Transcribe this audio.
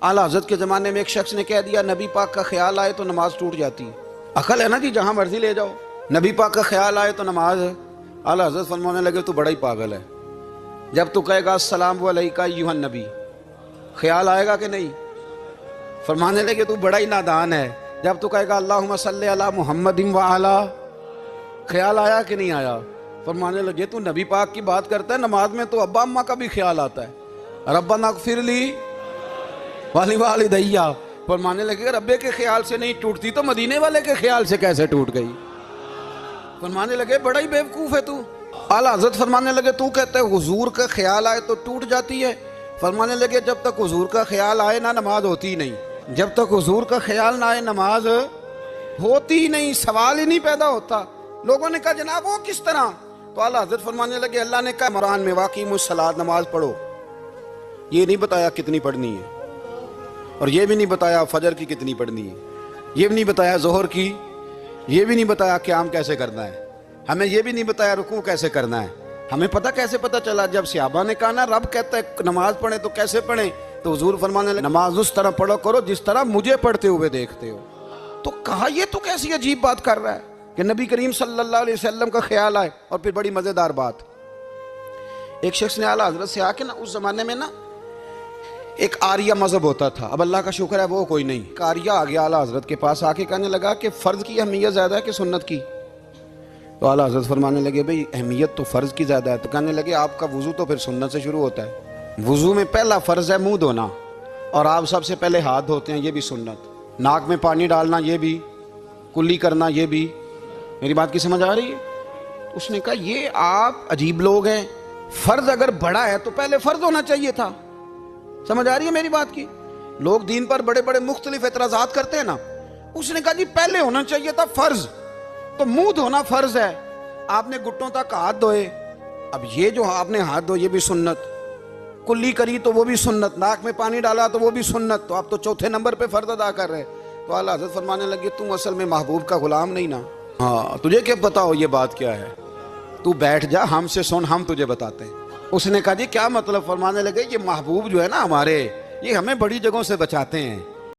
आला हज़रत के ज़माने में एक शख्स ने कह दिया नबी पाक का ख्याल आए तो नमाज टूट जाती है। अकल है ना जी, जहाँ मर्जी ले जाओ, नबी पाक का ख्याल आए तो नमाज है। आला हज़रत फरमाने लगे तू बड़ा ही पागल है, जब तू कहेगा अस्सलामु अलैका अय्युहन नबी, ख्याल आएगा कि नहीं? फरमाने लगे तू बड़ा ही नादान है, जब तू कहेगा अल्लाहुम्मा सल्ली अला मुहम्मदिन व अला, ख्याल आया कि नहीं आया? फरमाने लगे तू नबी पाक की बात करता है, नमाज में तो अब्बा अम्मा का भी ख्याल आता है, रब्बना इग़फिरली वाली वालिदैया। फरमाने लगे रब्बे के ख्याल से नहीं टूटती तो मदीने वाले के ख्याल से कैसे टूट गई? फरमाने लगे बड़ा ही बेवकूफ़ है तू। आला हज़रत फरमाने लगे तू कहते है हुजूर का ख्याल आए तो टूट जाती है। फरमाने लगे जब तक हुजूर का ख्याल आए ना नमाज होती ही नहीं, जब तक हुजूर का ख्याल ना आए नमाज होती ही नहीं, सवाल ही नहीं पैदा होता। लोगों ने कहा जनाब वो किस तरह? तो आला हज़रत फरमाने लगे अल्लाह ने कहा कुरान में वाक़िमुस्सलात, नमाज पढ़ो। ये नहीं बताया कितनी पढ़नी है, और ये भी नहीं बताया फजर की कितनी पढ़नी है, ये भी नहीं बताया ज़ोहर की, ये भी नहीं बताया क़याम कैसे करना है, हमें ये भी नहीं बताया रुकू कैसे करना है। हमें पता कैसे पता चला? जब सहाबा ने कहा ना रब कहता है नमाज पढ़े तो कैसे पढ़े, तो हुजूर फरमाने लगे नमाज उस तरह पढ़ो करो जिस तरह मुझे पढ़ते हुए देखते हो। तो कहा ये तो कैसी अजीब बात कर रहा है कि नबी करीम सल्लल्लाहु अलैहि वसल्लम का ख्याल आए। और फिर बड़ी मज़ेदार बात, एक शख्स ने आला हज़रत से आके ना, उस ज़माने में ना एक आर्या मज़हब होता था, अब अल्लाह का शुक्र है वो कोई नहीं, आर्या आ गया आला हज़रत के पास, आके कहने लगा कि फ़र्ज़ की अहमियत ज़्यादा है कि सुन्नत की? तो आला हज़रत फरमाने लगे भाई अहमियत तो फ़र्ज़ की ज़्यादा है। तो कहने लगे आपका वज़ू तो फिर सुन्नत से शुरू होता है, वज़ू में पहला फ़र्ज़ है मुँह धोना, और आप सबसे पहले हाथ धोते हैं, ये भी सुन्नत, नाक में पानी डालना ये भी, कुल्ली करना ये भी। मेरी बात की समझ आ रही है? उसने कहा ये आप अजीब लोग हैं, फ़र्ज़ अगर बड़ा है तो पहले फ़र्ज़ होना चाहिए था। समझ आ रही है मेरी बात की? लोग दीन पर बड़े बड़े मुख्तलिफ एतराज़ात करते हैं ना, उसने कहा जी पहले होना चाहिए था फ़र्ज़, तो मुंह धोना फ़र्ज़ है, आपने घुटनों तक हाथ धोए, अब ये जो आपने हाथ धोए ये भी सुन्नत, कुल्ली करी तो वो भी सुन्नत, नाक में पानी डाला तो वो भी सुन्नत, तो आप तो चौथे नंबर पे फ़र्ज़ अदा कर रहे। तो आला हज़रत फरमाने लगे तुम असल में महबूब का ग़ुलाम नहीं ना, हाँ तुझे क्या पता हो ये बात क्या है, तू बैठ जा हमसे सुन, हम तुझे बताते हैं। उसने कहा जी क्या मतलब? फरमाने लगे ये महबूब जो है ना हमारे, ये हमें बड़ी जगहों से बचाते हैं,